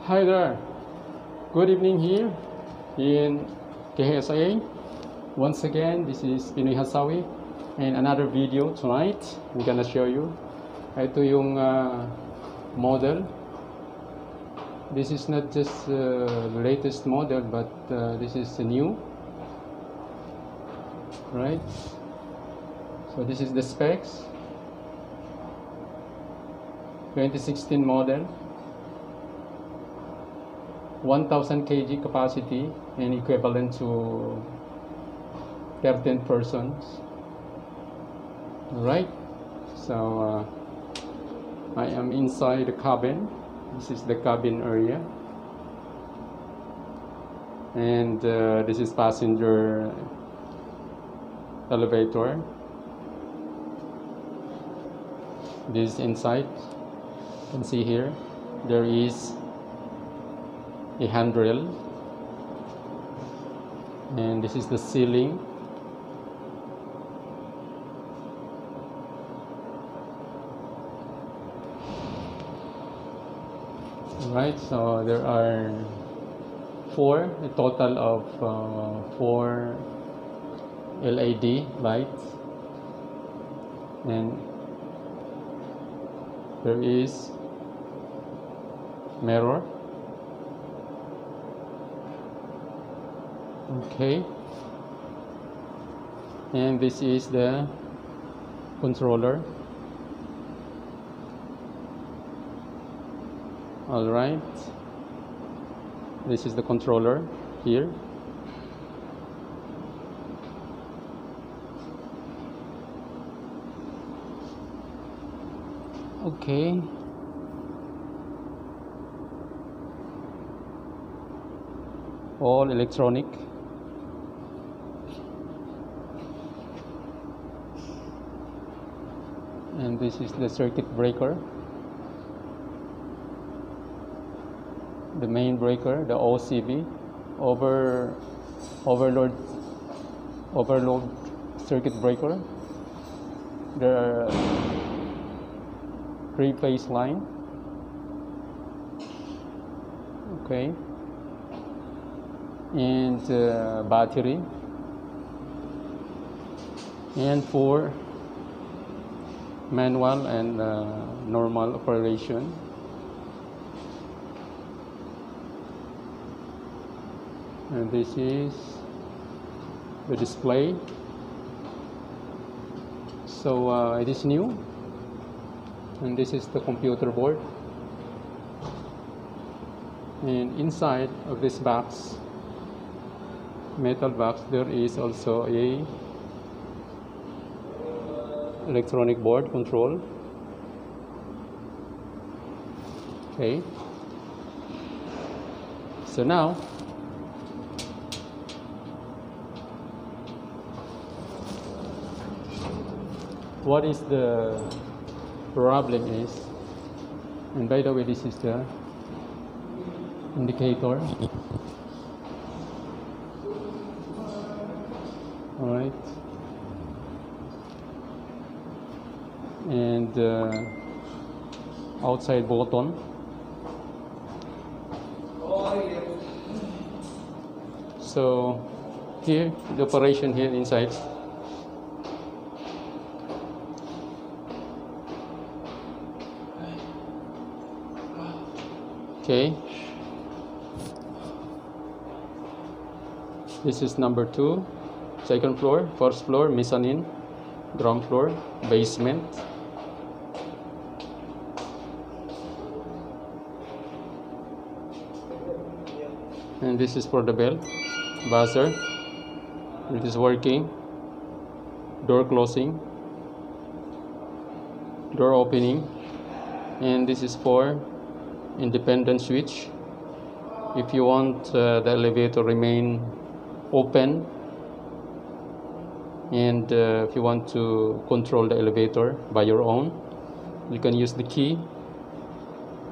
Hi there. Good evening here in KSA. Once again, this is Pinoy Hasawie and another video tonight. I'm gonna show you. Ito yung model. This is not just the latest model, but this is the new. Right? So this is the specs. 2016 model. 1000 kg capacity and equivalent to 13 persons. Right, so I am inside the cabin. This is the cabin area, and this is passenger elevator. This is inside. You can see here there is a handrail, and this is the ceiling. Right, so there are a total of 4 LED lights, and there is mirror. Okay, and this is the controller. All right, this is the controller here. Okay, all electronic. And this is the circuit breaker, the main breaker, the OCB, overload circuit breaker. There are 3-phase line. Okay, and battery, and 4 manual and normal operation. And this is the display. So it is new, and this is the computer board. And inside of this box, metal box, there is also a electronic board control. Okay, so now what is the problem is, and by the way, this is the indicator. All right, and outside button. So here, the operation here inside. Okay, this is number 2, second floor, first floor, mezzanine, ground floor, basement. And this is for the bell, buzzer. It is working. Door closing, door opening, and this is for independent switch. If you want the elevator remain open, and if you want to control the elevator by your own, you can use the key,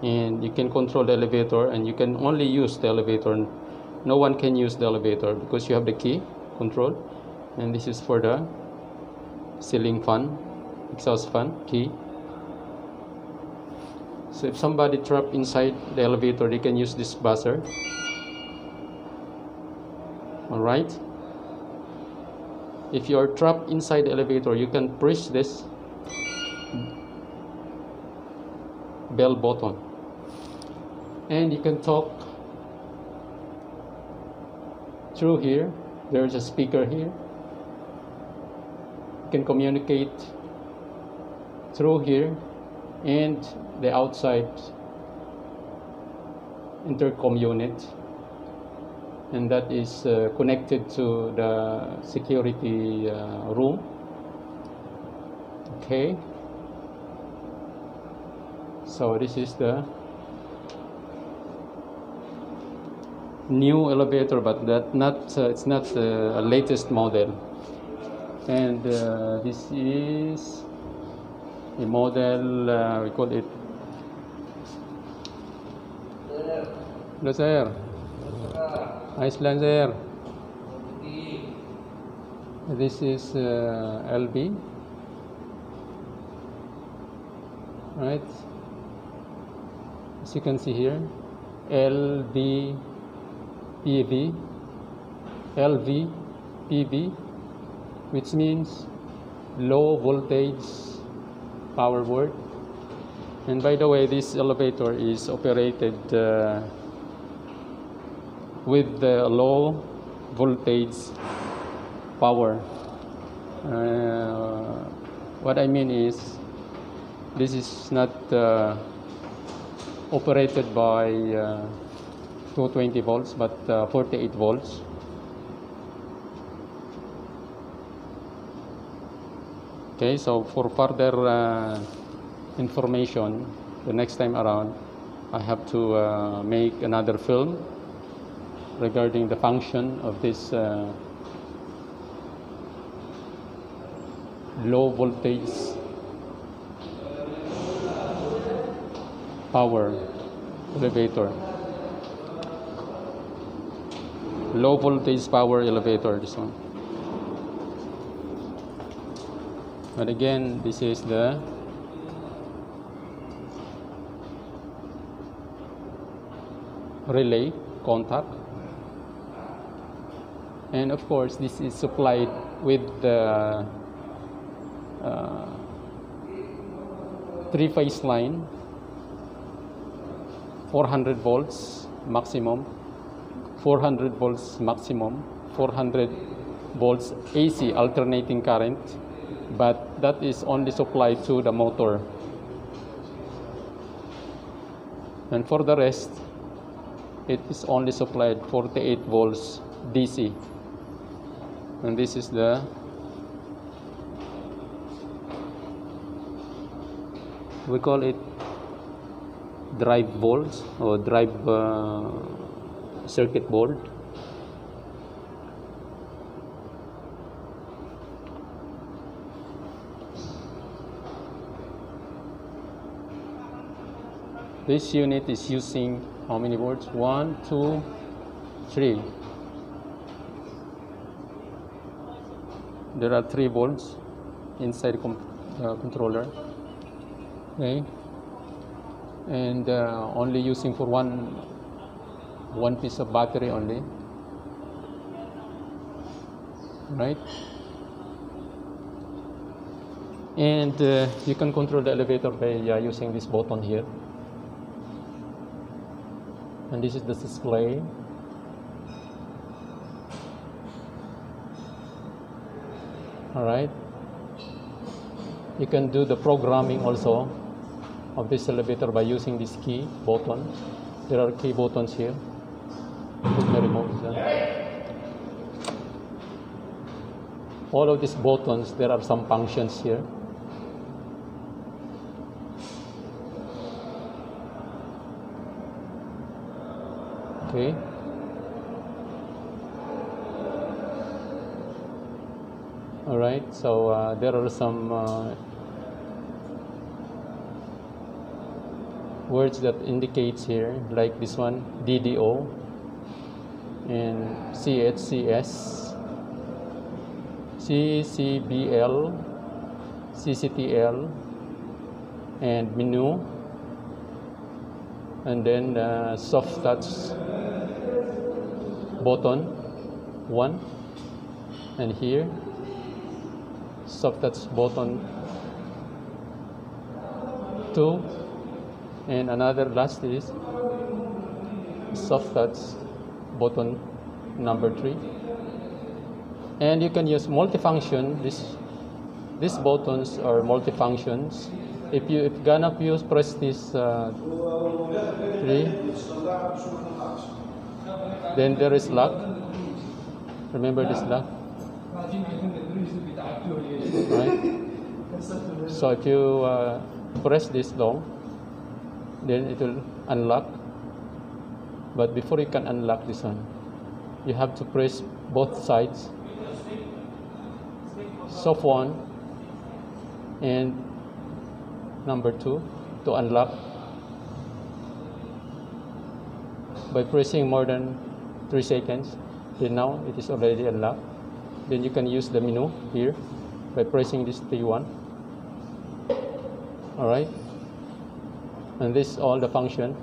and you can control the elevator, and you can only use the elevator. No one can use the elevator because you have the key control. And this is for the ceiling fan, exhaust fan key. So if somebody trapped inside the elevator, they can use this buzzer. Alright? If you are trapped inside the elevator, you can push this bell button and you can talk through here. There's a speaker here. You can communicate through here and the outside intercom unit, and that is connected to the security room. Okay, so this is the new elevator, but it's not the latest model. And this is a model, we call it Laser, Icelandair. This is LB, right? As you can see here, LV PV, which means low voltage power board. And by the way, this elevator is operated with the low voltage power. What I mean is, this is not operated by 220 volts, but 48 volts. Okay, so for further information, the next time around, I have to make another film regarding the function of this low voltage power elevator. Low voltage power elevator, this one. But again, this is the relay contact, and of course this is supplied with the 3-phase line, 400 volts maximum, 400 volts maximum, 400 volts AC alternating current, but that is only supplied to the motor, and for the rest it is only supplied 48 volts DC. And this is the we call it drive volts or drive circuit board. This unit is using how many volts? 1, 2, 3. There are 3 volts inside the controller. Okay, and only using for one piece of battery only, right? And you can control the elevator by using this button here. And this is the display. All right. You can do the programming also of this elevator by using this key button. There are key buttons here. Let me remove that. All of these buttons, there are some functions here. Okay. All right. So there are some words that indicates here, like this one, DDO and CHCS, CCBL, CCTL, and menu, and then soft touch button 1, and here soft touch button 2, and another last is soft touch button number 3. And you can use multifunction. These buttons are multifunctions. If you gonna press this 3, then there is lock. Remember this lock, right? So if you press this long, then it will unlock. But before you can unlock this one, you have to press both sides, soft 1 and number 2, to unlock. By pressing more than 3 seconds, then now it is already unlocked. Then you can use the menu here by pressing this T1. Alright, and this all the function.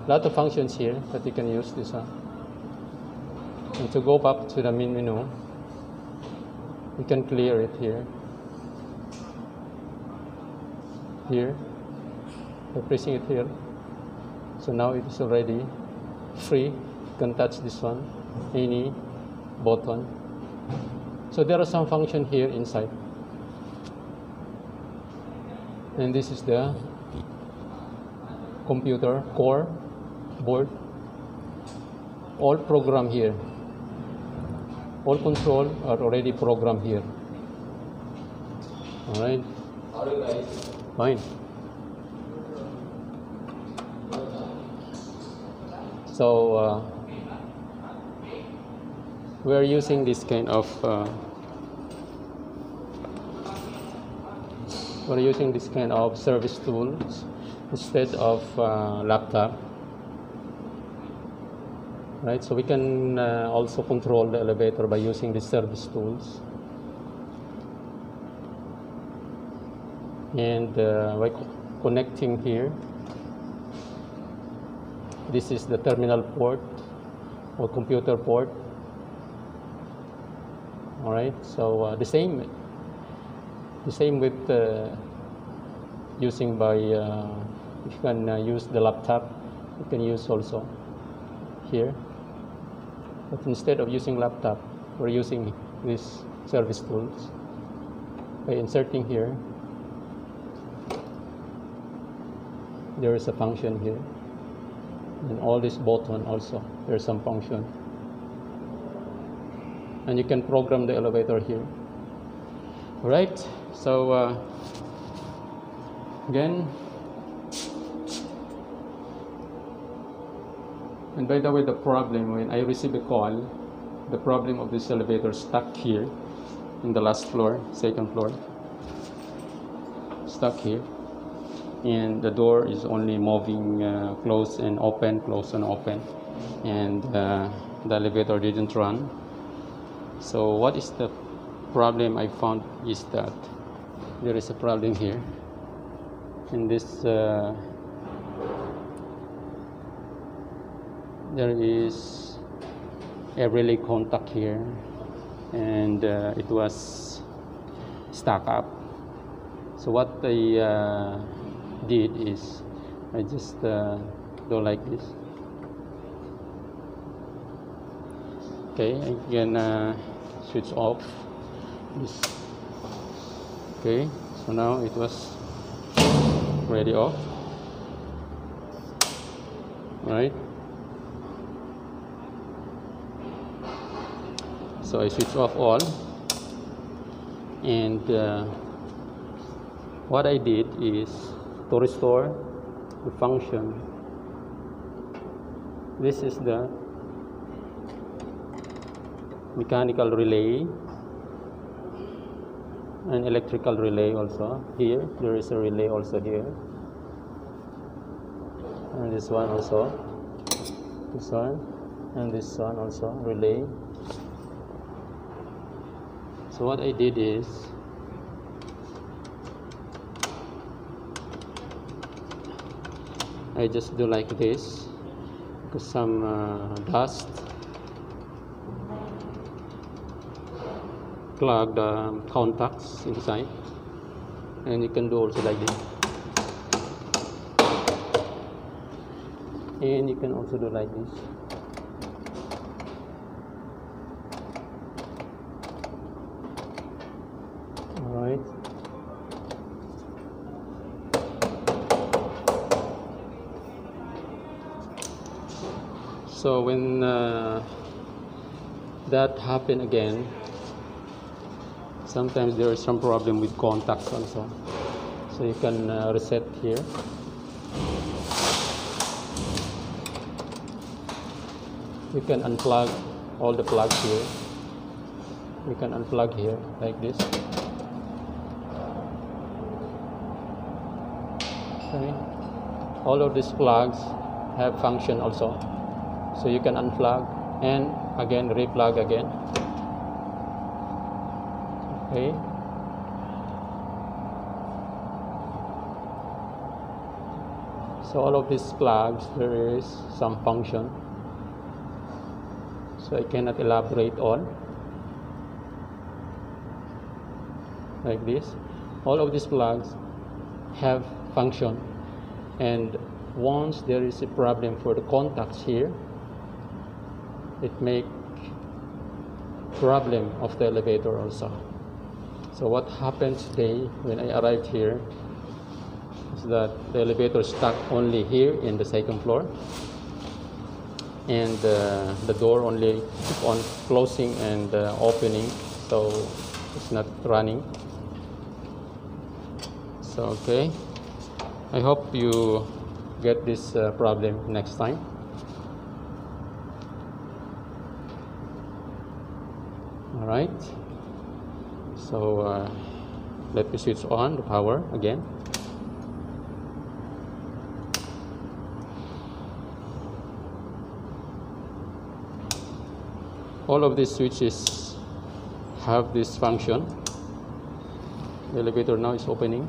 Lot of functions here that you can use this one. And to go back to the main menu, you can clear it here by pressing it here. So now it is already free. You can touch this one, any button. So there are some function here inside, and this is the computer core board. All program here, all control are already programmed here. All right. How are you guys? Fine. So we are using this kind of service tools instead of laptop, right? So we can also control the elevator by using the service tools. And by connecting here, this is the terminal port or computer port. All right, so the same with using by if you can use the laptop, you can use also here. But instead of using laptop, we're using these service tools by inserting here. There is a function here, and all this button also there's some function, and you can program the elevator here. All right, so again, and by the way, the problem when I receive a call, the problem of this elevator stuck here in the last floor, second floor, stuck here. And the door is only moving close and open, and the elevator didn't run. So what is the problem I found is that there is a problem here in this there is a relay contact here, and it was stuck up. So what I did is I just do like this. Okay, I can switch off this. Okay, so now it was ready off. Right, so I switch off all, and what I did is to restore the function. This is the mechanical relay and electrical relay also. Here there is a relay also here, and this one also, this one, and this one also relay. So what I did is I just do like this because some dust clog the contacts inside, and you can do also like this, and you can also do like this. Alright, so when that happen again, sometimes there is some problem with contacts also, so you can reset here. You can unplug all the plugs here. You can unplug here like this. Okay. All of these plugs have function also, so you can unplug and again replug again. Okay. So all of these plugs, there is some function, so I cannot elaborate on. Like this, all of these plugs have function, and once there is a problem for the contacts here, it make problem of the elevator also. So what happened today when I arrived here is that the elevator stuck only here in the second floor, and the door only keep on closing and opening, so it's not running. So okay, I hope you get this problem next time. All right, so let me switch on the power again. All of these switches have this function. The elevator now is opening.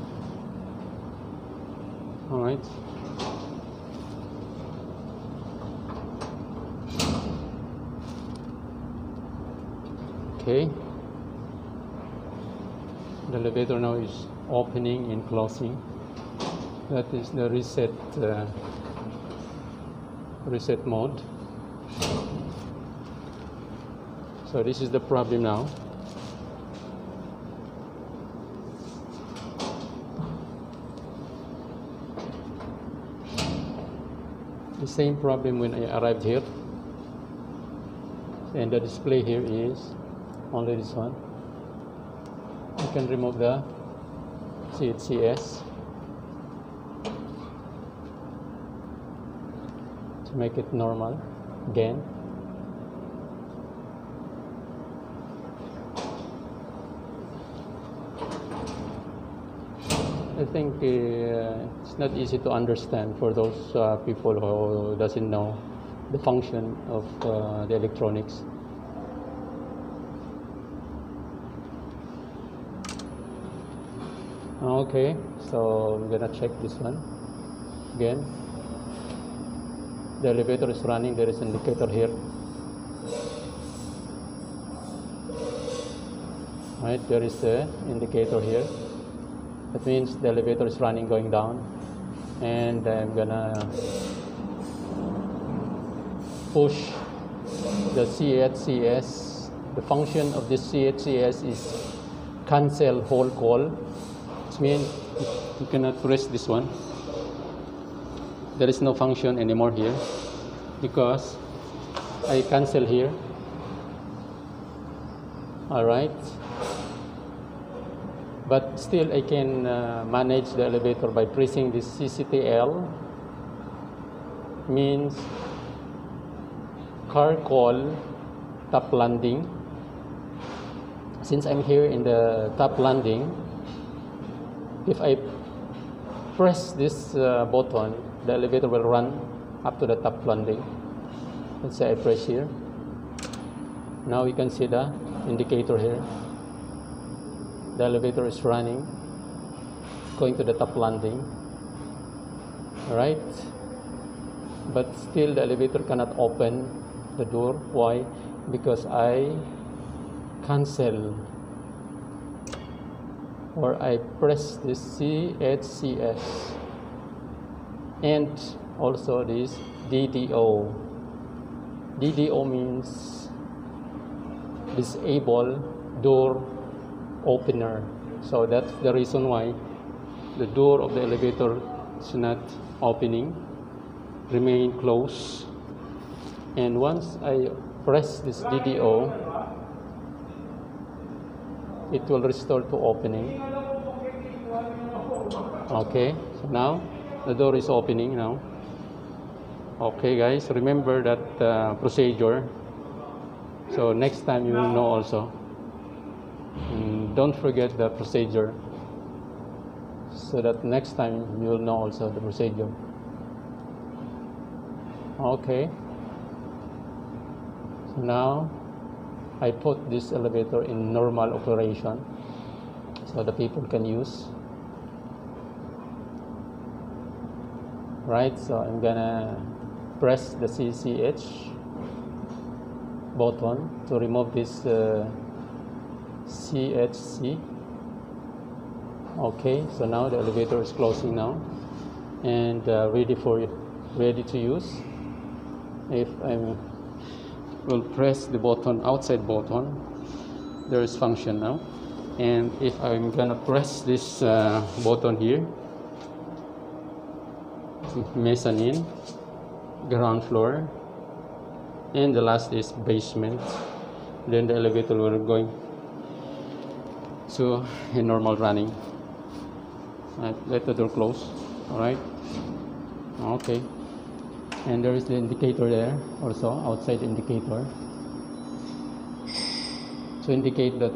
All right. Okay. The elevator now is opening and closing. That is the reset mode. So this is the problem now. The same problem when I arrived here, and the display here is only this one. You can remove the CHCS to make it normal again. I think it's not easy to understand for those people who doesn't know the function of the electronics. Okay, so I'm gonna check this one again. The elevator is running. There is an indicator here. Right, there is the indicator here. That means the elevator is running, going down, and I'm gonna push the CHCS. The function of this CHCS is cancel whole call. It means you cannot press this one. There is no function anymore here because I cancel here. All right. But still I can manage the elevator by pressing this CCTL, means car call top landing. Since I'm here in the top landing, if I press this button, the elevator will run up to the top landing. Let's say I press here. Now you can see the indicator here. The elevator is running, going to the top landing. All right. but still the elevator cannot open the door. Why? Because I cancel, or I press this CHCS and also this DDO. DDO means disable door opener. So that's the reason why the door of the elevator is not opening, remain closed. And once I press this DDO, it will restore to opening. Okay, so now the door is opening now. Okay guys, remember that procedure, so next time you will know also. Don't forget the procedure, so that next time you will know also the procedure. Okay, so now I put this elevator in normal operation so the people can use. Right, so I'm gonna press the CCH button to remove this CHC. Okay, so now the elevator is closing now and ready to use. If I will press the button, outside button, there is function now. And if I'm gonna press this button here, mezzanine, ground floor, and the last is basement, then the elevator will going to a normal running. Let the door close. All right, okay, and there is the indicator there also, outside indicator, to indicate that